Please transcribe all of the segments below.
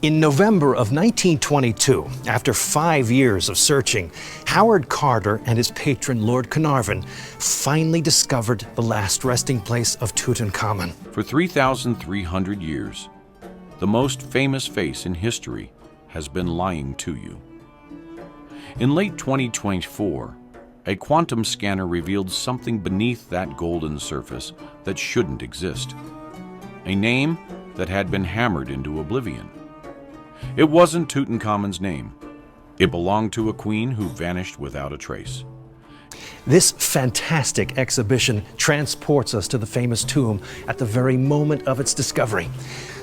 In November of 1922, after 5 years of searching, Howard Carter and his patron Lord Carnarvon finally discovered the last resting place of Tutankhamun. For 3,300 years, the most famous face in history has been lying to you. In late 2024, a quantum scanner revealed something beneath that golden surface that shouldn't exist. A name that had been hammered into oblivion. It wasn't Tutankhamun's name. It belonged to a queen who vanished without a trace. This fantastic exhibition transports us to the famous tomb at the very moment of its discovery,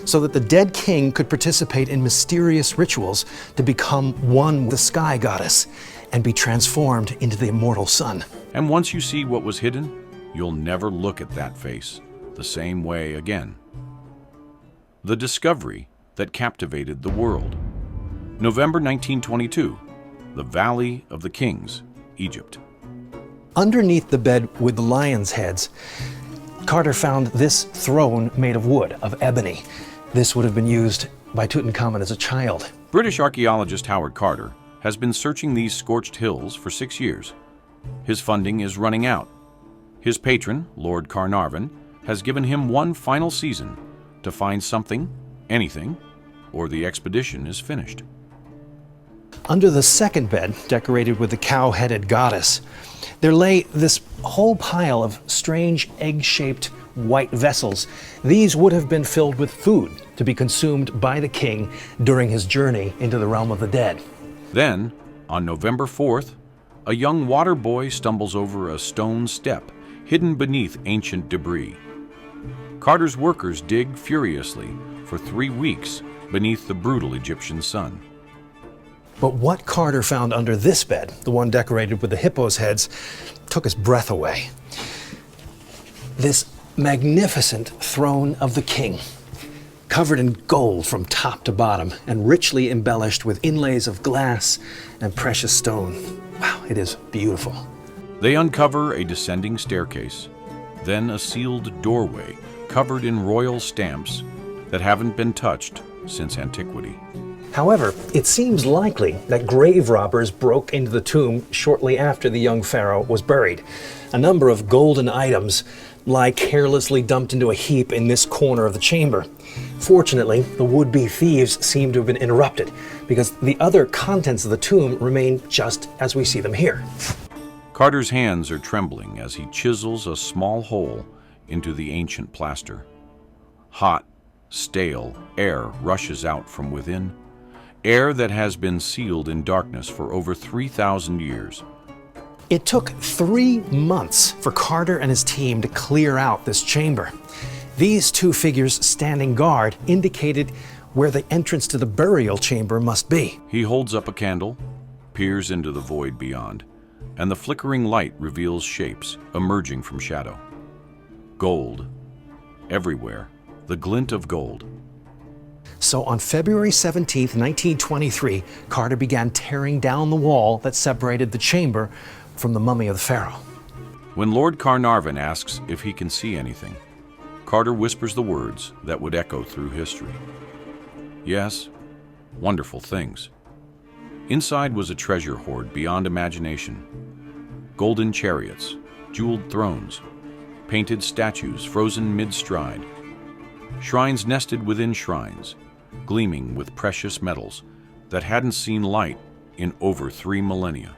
so that the dead king could participate in mysterious rituals to become one with the sky goddess and be transformed into the immortal sun. And once you see what was hidden, you'll never look at that face the same way again. The discovery that captivated the world. November 1922, the Valley of the Kings, Egypt. Underneath the bed with the lions' heads, Carter found this throne made of wood, of ebony. This would have been used by Tutankhamun as a child. British archaeologist Howard Carter has been searching these scorched hills for 6 years. His funding is running out. His patron, Lord Carnarvon, has given him one final season to find something, anything, or the expedition is finished. Under the second bed, decorated with the cow-headed goddess, there lay this whole pile of strange egg-shaped white vessels. These would have been filled with food to be consumed by the king during his journey into the realm of the dead. Then, on November 4th, a young water boy stumbles over a stone step hidden beneath ancient debris. Carter's workers dig furiously for 3 weeks beneath the brutal Egyptian sun. But what Carter found under this bed, the one decorated with the hippo's heads, took his breath away. This magnificent throne of the king, covered in gold from top to bottom and richly embellished with inlays of glass and precious stone. Wow, it is beautiful. They uncover a descending staircase, then a sealed doorway covered in royal stamps that haven't been touched since antiquity. However, it seems likely that grave robbers broke into the tomb shortly after the young pharaoh was buried. A number of golden items lie carelessly dumped into a heap in this corner of the chamber. Fortunately, the would-be thieves seem to have been interrupted because the other contents of the tomb remain just as we see them here. Carter's hands are trembling as he chisels a small hole into the ancient plaster. Hot, stale air rushes out from within, air that has been sealed in darkness for over 3,000 years. It took 3 months for Carter and his team to clear out this chamber. These two figures standing guard indicated where the entrance to the burial chamber must be. He holds up a candle, peers into the void beyond, and the flickering light reveals shapes emerging from shadow. Gold. Everywhere. The glint of gold. So on February 17, 1923, Carter began tearing down the wall that separated the chamber from the mummy of the pharaoh. When Lord Carnarvon asks if he can see anything, Carter whispers the words that would echo through history. Yes, wonderful things. Inside was a treasure hoard beyond imagination. Golden chariots, jeweled thrones, painted statues frozen mid-stride, shrines nested within shrines, gleaming with precious metals that hadn't seen light in over 3 millennia.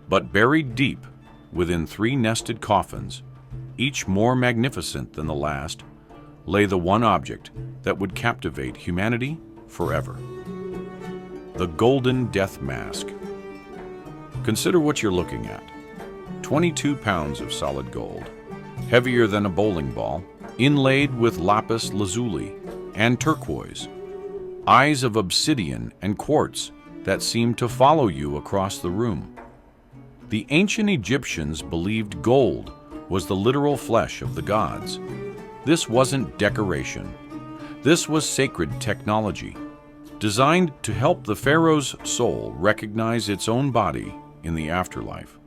But buried deep within 3 nested coffins, each more magnificent than the last, lay the one object that would captivate humanity forever. The Golden Death Mask. Consider what you're looking at. 22 pounds of solid gold, heavier than a bowling ball, inlaid with lapis lazuli and turquoise, eyes of obsidian and quartz that seem to follow you across the room. The ancient Egyptians believed gold was the literal flesh of the gods. This wasn't decoration. This was sacred technology, designed to help the pharaoh's soul recognize its own body in the afterlife.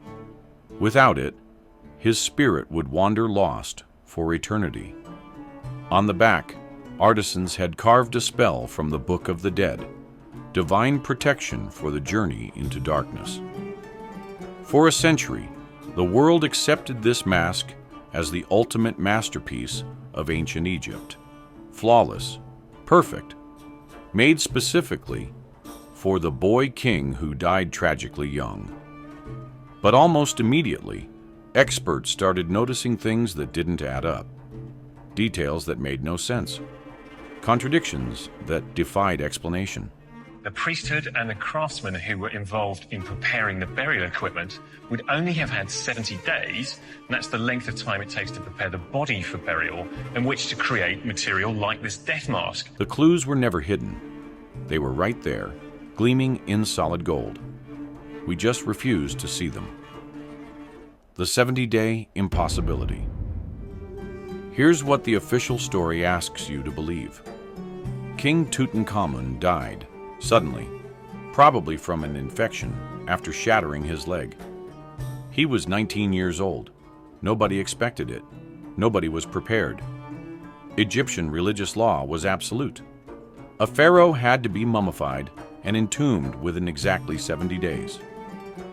Without it, his spirit would wander lost for eternity. On the back, artisans had carved a spell from the Book of the Dead, divine protection for the journey into darkness. For a century, the world accepted this mask as the ultimate masterpiece of ancient Egypt. Flawless, perfect, made specifically for the boy king who died tragically young. But almost immediately, experts started noticing things that didn't add up, details that made no sense, contradictions that defied explanation. The priesthood and the craftsmen who were involved in preparing the burial equipment would only have had 70 days, and that's the length of time it takes to prepare the body for burial, in which to create material like this death mask. The clues were never hidden. They were right there, gleaming in solid gold. We just refused to see them. The 70-day impossibility. Here's what the official story asks you to believe. King Tutankhamun died suddenly, probably from an infection after shattering his leg. He was 19 years old. Nobody expected it. Nobody was prepared. Egyptian religious law was absolute. A pharaoh had to be mummified and entombed within exactly 70 days.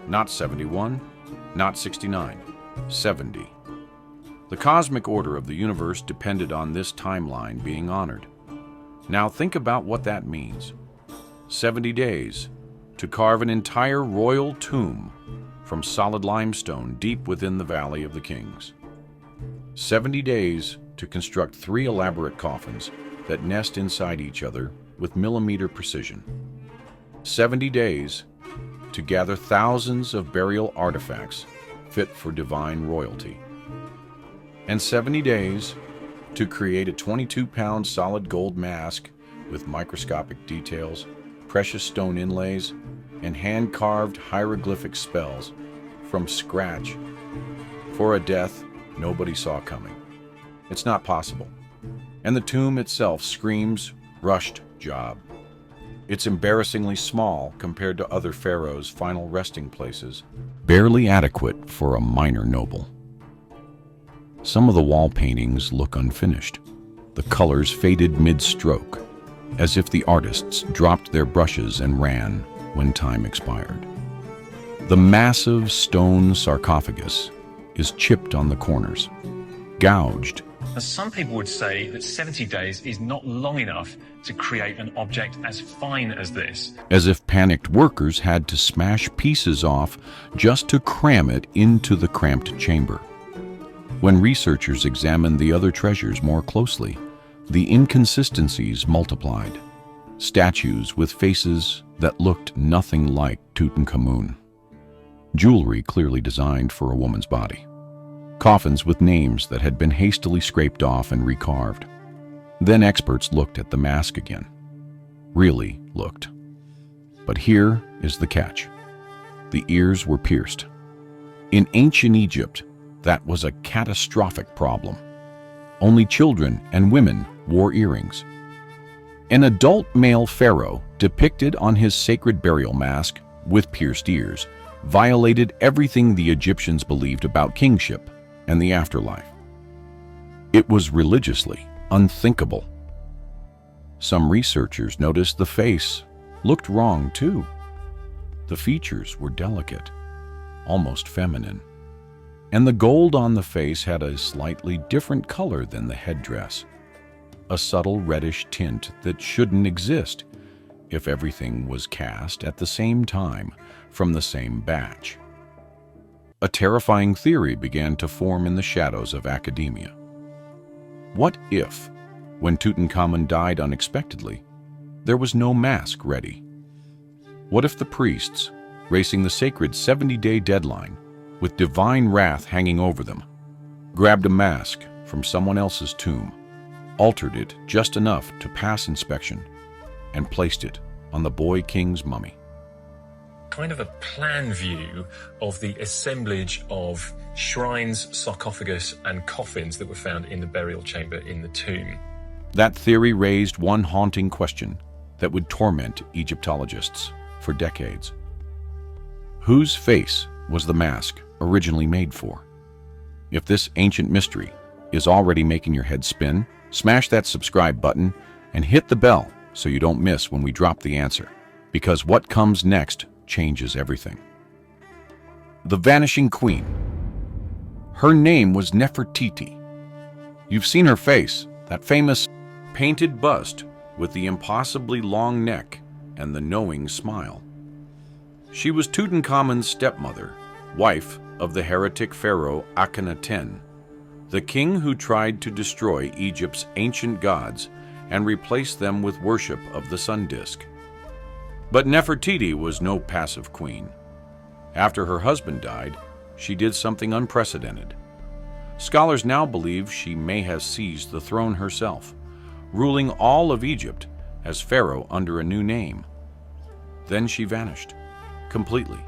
Not 71, not 69, 70. The cosmic order of the universe depended on this timeline being honored. Now think about what that means. 70 days to carve an entire royal tomb from solid limestone deep within the Valley of the Kings. 70 days to construct 3 elaborate coffins that nest inside each other with millimeter precision. 70 days to gather thousands of burial artifacts fit for divine royalty. And 70 days to create a 22-pound solid gold mask with microscopic details, precious stone inlays, and hand-carved hieroglyphic spells from scratch for a death nobody saw coming. It's not possible. And the tomb itself screams, rushed job. It's embarrassingly small compared to other pharaohs' final resting places, barely adequate for a minor noble. Some of the wall paintings look unfinished, the colors faded mid-stroke, as if the artists dropped their brushes and ran when time expired. The massive stone sarcophagus is chipped on the corners, gouged. Now, some people would say that 70 days is not long enough to create an object as fine as this. As if panicked workers had to smash pieces off just to cram it into the cramped chamber. When researchers examined the other treasures more closely, the inconsistencies multiplied. Statues with faces that looked nothing like Tutankhamun. Jewelry clearly designed for a woman's body. Coffins with names that had been hastily scraped off and recarved. Then experts looked at the mask again. Really looked. But here is the catch. The ears were pierced. In ancient Egypt, that was a catastrophic problem. Only children and women wore earrings. An adult male pharaoh depicted on his sacred burial mask with pierced ears violated everything the Egyptians believed about kingship and the afterlife. It was religiously unthinkable. Some researchers noticed the face looked wrong too. The features were delicate, almost feminine, and the gold on the face had a slightly different color than the headdress, a subtle reddish tint that shouldn't exist if everything was cast at the same time from the same batch. A terrifying theory began to form in the shadows of academia. What if, when Tutankhamun died unexpectedly, there was no mask ready? What if the priests, racing the sacred 70-day deadline, with divine wrath hanging over them, grabbed a mask from someone else's tomb, altered it just enough to pass inspection, and placed it on the boy king's mummy? Kind of a plan view of the assemblage of shrines, sarcophagus, and coffins that were found in the burial chamber in the tomb. That theory raised one haunting question that would torment Egyptologists for decades. Whose face was the mask originally made for? If this ancient mystery is already making your head spin, Smash that subscribe button and hit the bell so you don't miss when we drop the answer, because what comes next changes everything. The Vanishing Queen. Her name was Nefertiti. You've seen her face, that famous painted bust with the impossibly long neck and the knowing smile. She was Tutankhamun's stepmother, wife of the heretic pharaoh Akhenaten, the king who tried to destroy Egypt's ancient gods and replace them with worship of the sun disk. But Nefertiti was no passive queen. After her husband died, she did something unprecedented. Scholars now believe she may have seized the throne herself, ruling all of Egypt as pharaoh under a new name. Then she vanished, completely.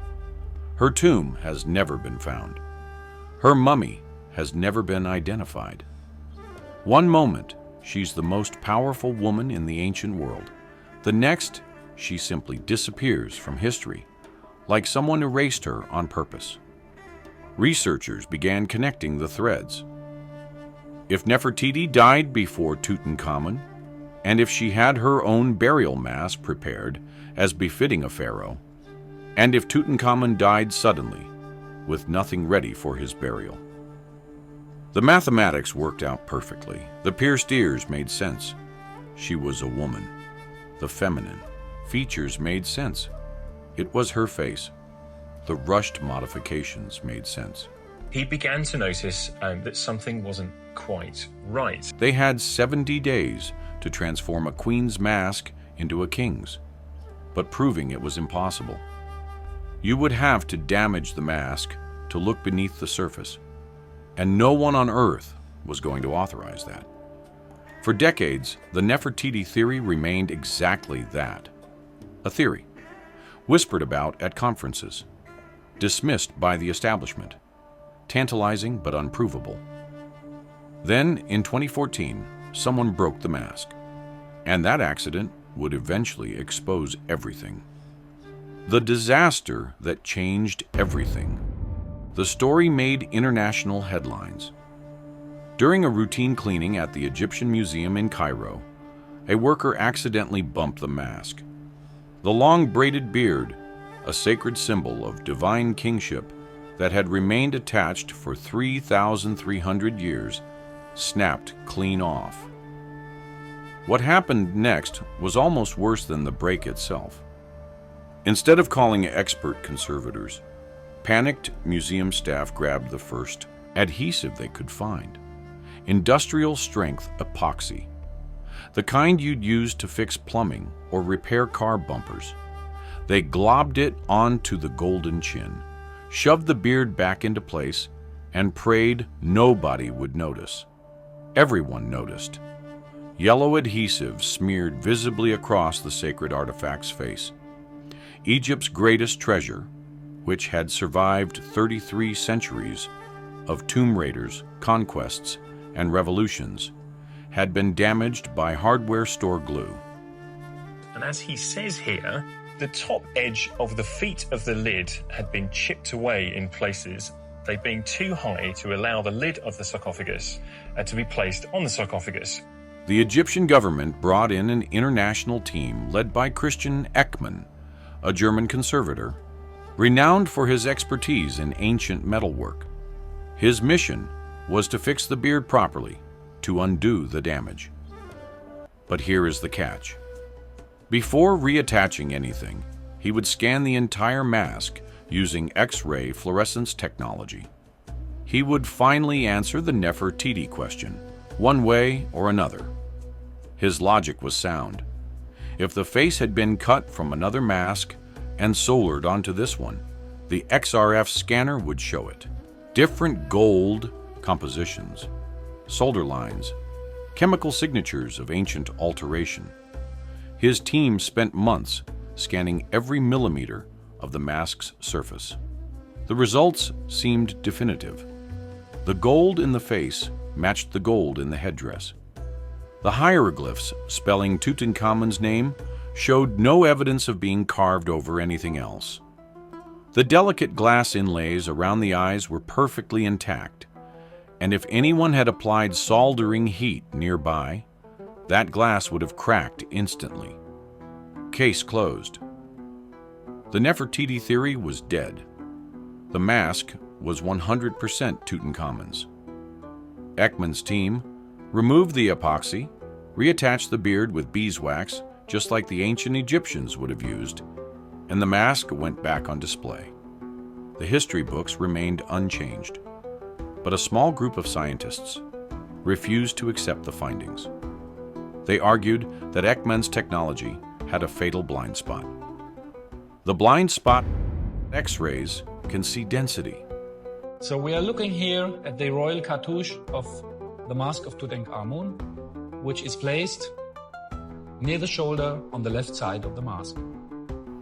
Her tomb has never been found. Her mummy has never been identified. One moment, she's the most powerful woman in the ancient world. The next, she simply disappears from history, like someone erased her on purpose. Researchers began connecting the threads. If Nefertiti died before Tutankhamun, and if she had her own burial mass prepared as befitting a pharaoh, and if Tutankhamun died suddenly, with nothing ready for his burial. The mathematics worked out perfectly. The pierced ears made sense. She was a woman. The feminine features made sense. It was her face. The rushed modifications made sense. He began to notice that something wasn't quite right. They had 70 days to transform a queen's mask into a king's, but proving it was impossible. You would have to damage the mask to look beneath the surface, and no one on Earth was going to authorize that. For decades, the Nefertiti theory remained exactly that, a theory, whispered about at conferences, dismissed by the establishment, tantalizing but unprovable. Then, in 2014, someone broke the mask, and that accident would eventually expose everything. The disaster that changed everything. The story made international headlines. During a routine cleaning at the Egyptian Museum in Cairo, a worker accidentally bumped the mask. The long braided beard, a sacred symbol of divine kingship that had remained attached for 3,300 years, snapped clean off. What happened next was almost worse than the break itself. Instead of calling expert conservators, panicked museum staff grabbed the first adhesive they could find. Industrial strength epoxy. The kind you'd use to fix plumbing or repair car bumpers. They globbed it onto the golden chin, shoved the beard back into place, and prayed nobody would notice. Everyone noticed. Yellow adhesive smeared visibly across the sacred artifact's face. Egypt's greatest treasure, which had survived 33 centuries of tomb raiders, conquests, and revolutions, had been damaged by hardware store glue. And as he says here, the top edge of the feet of the lid had been chipped away in places, they being too high to allow the lid of the sarcophagus to be placed on the sarcophagus. The Egyptian government brought in an international team led by Christian Ekman, a German conservator, renowned for his expertise in ancient metalwork. His mission was to fix the beard properly, to undo the damage. But here is the catch. Before reattaching anything, he would scan the entire mask using X-ray fluorescence technology. He would finally answer the Nefertiti question, one way or another. His logic was sound. If the face had been cut from another mask and soldered onto this one, the XRF scanner would show it. Different gold compositions, solder lines, chemical signatures of ancient alteration. His team spent months scanning every millimeter of the mask's surface. The results seemed definitive. The gold in the face matched the gold in the headdress. The hieroglyphs spelling Tutankhamun's name showed no evidence of being carved over anything else. The delicate glass inlays around the eyes were perfectly intact, And if anyone had applied soldering heat nearby, that glass would have cracked instantly. Case closed. The Nefertiti theory was dead. The mask was 100% Tutankhamun's. Ekman's team removed the epoxy, reattached the beard with beeswax, just like the ancient Egyptians would have used, and the mask went back on display. The history books remained unchanged, but a small group of scientists refused to accept the findings. They argued that Ekman's technology had a fatal blind spot. The blind spot, X-rays, can see density. So we are looking here at the royal cartouche of the mask of Tutankhamun, which is placed near the shoulder on the left side of the mask.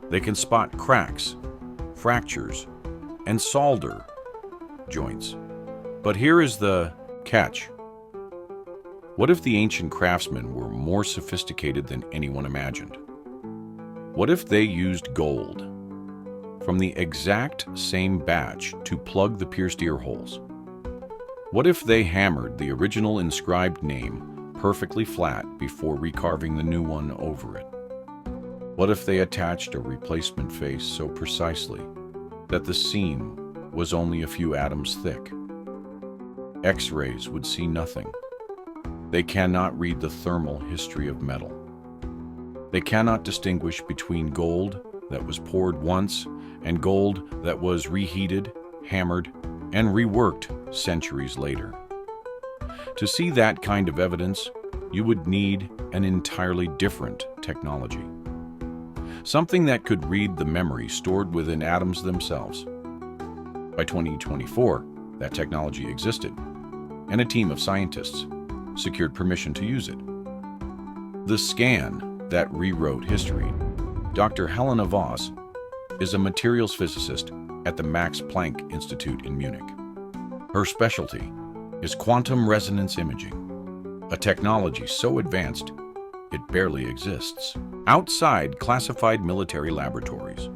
They can spot cracks, fractures, and solder joints. But here is the catch. What if the ancient craftsmen were more sophisticated than anyone imagined? What if they used gold from the exact same batch to plug the pierced ear holes? What if they hammered the original inscribed name perfectly flat before recarving the new one over it? What if they attached a replacement face so precisely that the seam was only a few atoms thick? X-rays would see nothing. They cannot read the thermal history of metal. They cannot distinguish between gold that was poured once and gold that was reheated, hammered, and reworked centuries later. To see that kind of evidence, you would need an entirely different technology. Something that could read the memory stored within atoms themselves. By 2024, that technology existed, and a team of scientists secured permission to use it. The scan that rewrote history. Dr. Helena Voss is a materials physicist at the Max Planck Institute in Munich. Her specialty is quantum resonance imaging, a technology so advanced it barely exists outside classified military laboratories.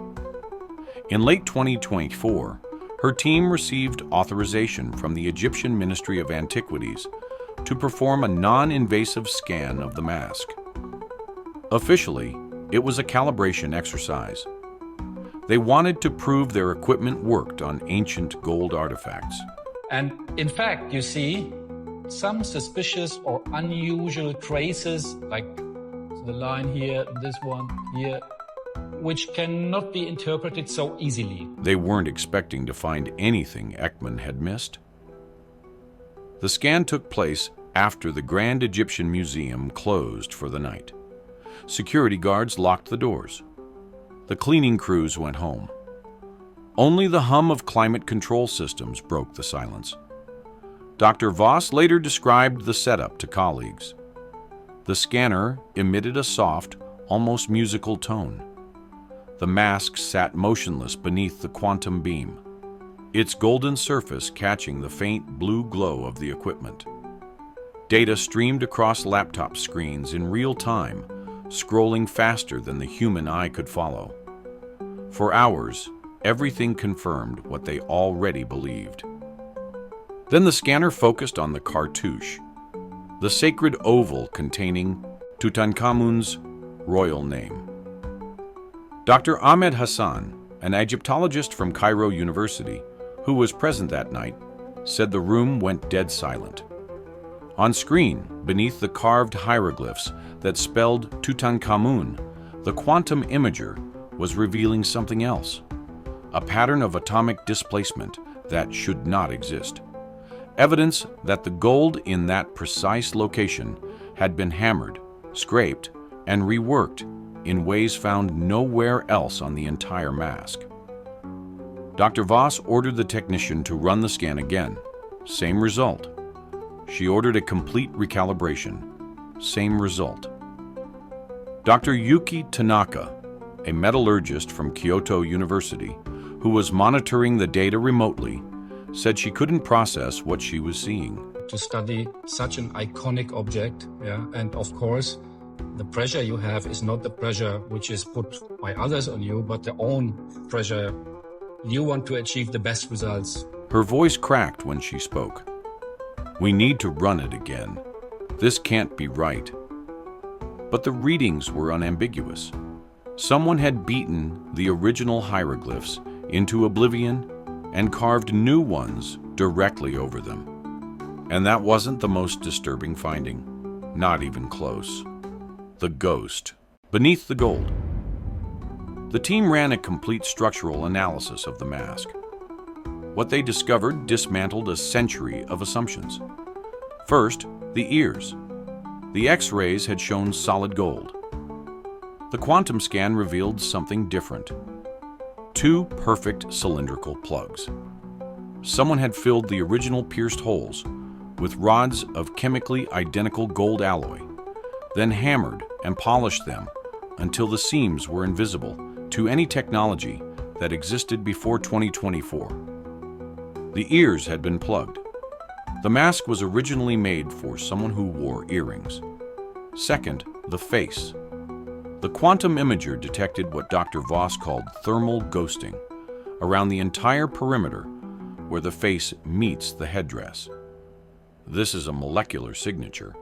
In late 2024, her team received authorization from the Egyptian Ministry of Antiquities to perform a non-invasive scan of the mask. Officially, it was a calibration exercise. They wanted to prove their equipment worked on ancient gold artifacts. And in fact, you see some suspicious or unusual traces, like the line here, this one here, which cannot be interpreted so easily. They weren't expecting to find anything Ekman had missed. The scan took place after the Grand Egyptian Museum closed for the night. Security guards locked the doors. The cleaning crews went home. Only the hum of climate control systems broke the silence. Dr. Voss later described the setup to colleagues. The scanner emitted a soft, almost musical tone. The mask sat motionless beneath the quantum beam, its golden surface catching the faint blue glow of the equipment. Data streamed across laptop screens in real time, scrolling faster than the human eye could follow. For hours, everything confirmed what they already believed. Then the scanner focused on the cartouche, the sacred oval containing Tutankhamun's royal name. Dr. Ahmed Hassan, an Egyptologist from Cairo University, who was present that night, said the room went dead silent. On screen, beneath the carved hieroglyphs that spelled Tutankhamun, the quantum imager was revealing something else, a pattern of atomic displacement that should not exist. Evidence that the gold in that precise location had been hammered, scraped, and reworked in ways found nowhere else on the entire mask. Dr. Voss ordered the technician to run the scan again. Same result. She ordered a complete recalibration. Same result. Dr. Yuki Tanaka, a metallurgist from Kyoto University, who was monitoring the data remotely, said she couldn't process what she was seeing. To study such an iconic object, and of course, the pressure you have is not the pressure which is put by others on you, but the own pressure. You want to achieve the best results. Her voice cracked when she spoke. "We need to run it again. This can't be right." But the readings were unambiguous. Someone had beaten the original hieroglyphs into oblivion and carved new ones directly over them. And that wasn't the most disturbing finding, not even close. The ghost beneath the gold. The team ran a complete structural analysis of the mask. What they discovered dismantled a century of assumptions. First, the ears. The X-rays had shown solid gold. The quantum scan revealed something different. 2 perfect cylindrical plugs. Someone had filled the original pierced holes with rods of chemically identical gold alloy, then hammered and polished them until the seams were invisible to any technology that existed before 2024. The ears had been plugged. The mask was originally made for someone who wore earrings. Second, the face. The quantum imager detected what Dr. Voss called thermal ghosting around the entire perimeter where the face meets the headdress. This is a molecular signature,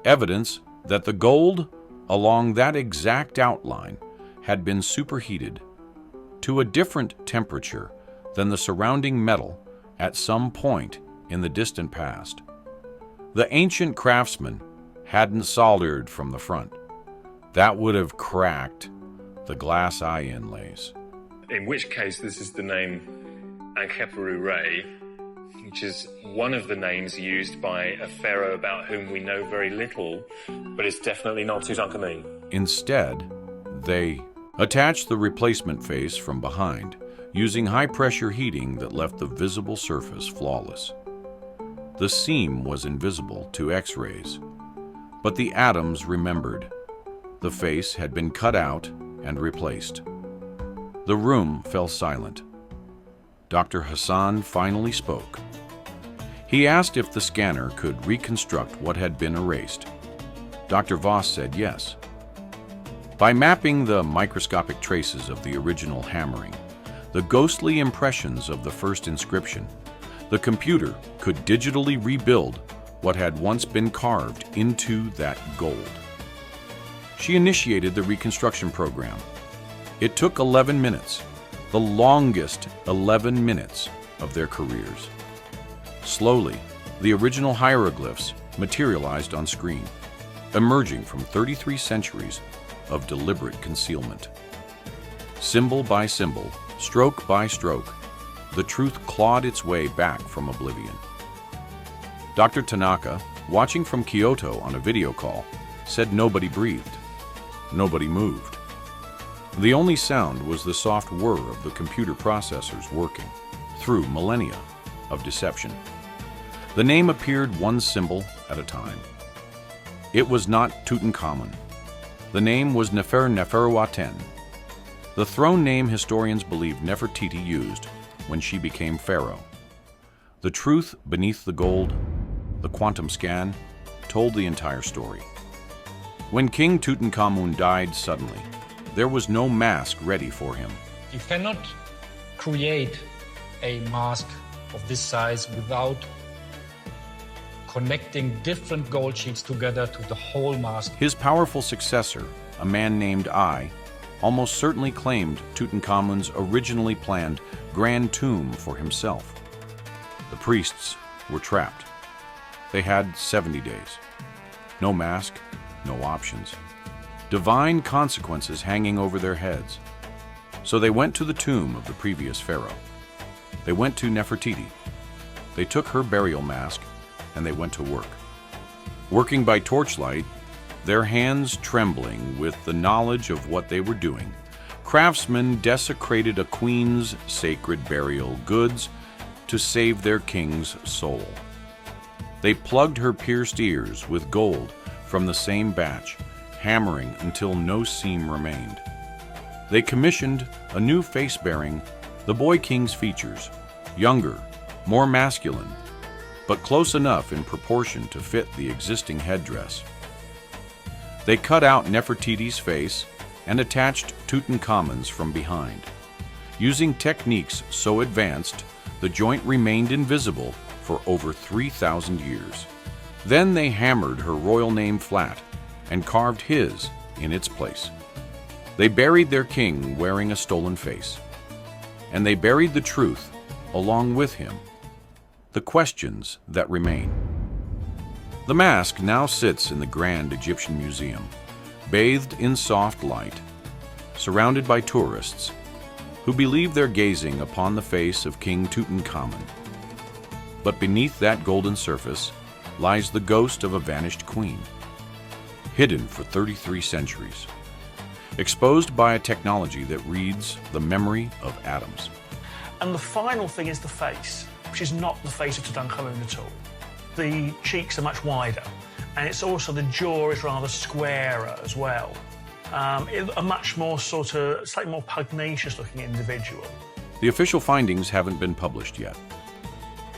evidence that the gold along that exact outline had been superheated to a different temperature than the surrounding metal at some point in the distant past. The ancient craftsman hadn't soldered from the front. That would have cracked the glass eye inlays. In which case, this is the name Ankheperu-Re, which is one of the names used by a pharaoh about whom we know very little, but it's definitely not Tutankhamun. Instead, they attached the replacement face from behind using high-pressure heating that left the visible surface flawless. The seam was invisible to X-rays, but the atoms remembered. The face had been cut out and replaced. The room fell silent. Dr. Hassan finally spoke. He asked if the scanner could reconstruct what had been erased. Dr. Voss said yes. By mapping the microscopic traces of the original hammering, the ghostly impressions of the first inscription, the computer could digitally rebuild what had once been carved into that gold. She initiated the reconstruction program. It took 11 minutes, the longest 11 minutes of their careers. Slowly, the original hieroglyphs materialized on screen, emerging from 33 centuries of deliberate concealment. Symbol by symbol, stroke by stroke, the truth clawed its way back from oblivion. Dr. Tanaka, watching from Kyoto on a video call, said nobody breathed. Nobody moved. The only sound was the soft whir of the computer processors working through millennia of deception. The name appeared one symbol at a time. It was not Tutankhamun. The name was Neferuaten, the throne name historians believe Nefertiti used when she became pharaoh. The truth beneath the gold, the quantum scan, told the entire story. When King Tutankhamun died suddenly, there was no mask ready for him. You cannot create a mask of this size without connecting different gold sheets together to the whole mask. His powerful successor, a man named Ai, almost certainly claimed Tutankhamun's originally planned grand tomb for himself. The priests were trapped. They had 70 days. No mask, no options. Divine consequences hanging over their heads. So they went to the tomb of the previous pharaoh. They went to Nefertiti. They took her burial mask and they went to work. Working by torchlight, their hands trembling with the knowledge of what they were doing, craftsmen desecrated a queen's sacred burial goods to save their king's soul. They plugged her pierced ears with gold from the same batch, hammering until no seam remained. They commissioned a new face bearing the boy king's features, younger, more masculine, but close enough in proportion to fit the existing headdress. They cut out Nefertiti's face and attached Tutankhamun's from behind. Using techniques so advanced, the joint remained invisible for over 3,000 years. Then they hammered her royal name flat and carved his in its place. They buried their king wearing a stolen face, and they buried the truth along with him, the questions that remain. The mask now sits in the Grand Egyptian Museum, bathed in soft light, surrounded by tourists who believe they're gazing upon the face of King Tutankhamun. But beneath that golden surface lies the ghost of a vanished queen, hidden for 33 centuries, exposed by a technology that reads the memory of atoms. And the final thing is the face, which is not the face of Tutankhamun at all. The cheeks are much wider, and it's also the jaw is rather squarer as well. A much more slightly more pugnacious looking individual. The official findings haven't been published yet.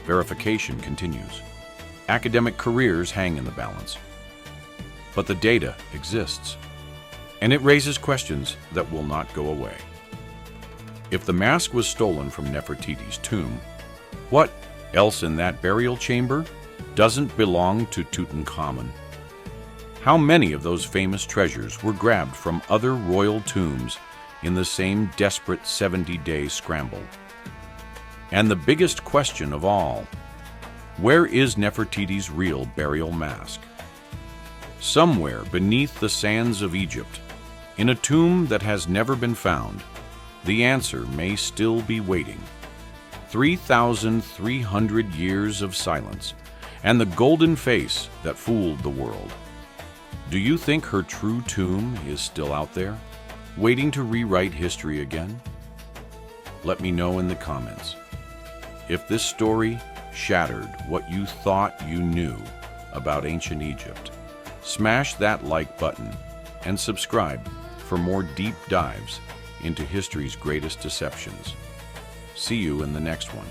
Verification continues. Academic careers hang in the balance. But the data exists, and it raises questions that will not go away. If the mask was stolen from Nefertiti's tomb, what else in that burial chamber doesn't belong to Tutankhamun? How many of those famous treasures were grabbed from other royal tombs in the same desperate 70-day scramble? And the biggest question of all, where is Nefertiti's real burial mask? Somewhere beneath the sands of Egypt, in a tomb that has never been found, the answer may still be waiting. 3,300 years of silence, and the golden face that fooled the world. Do you think her true tomb is still out there, waiting to rewrite history again? Let me know in the comments. If this story shattered what you thought you knew about ancient Egypt, smash that like button and subscribe for more deep dives into history's greatest deceptions. See you in the next one.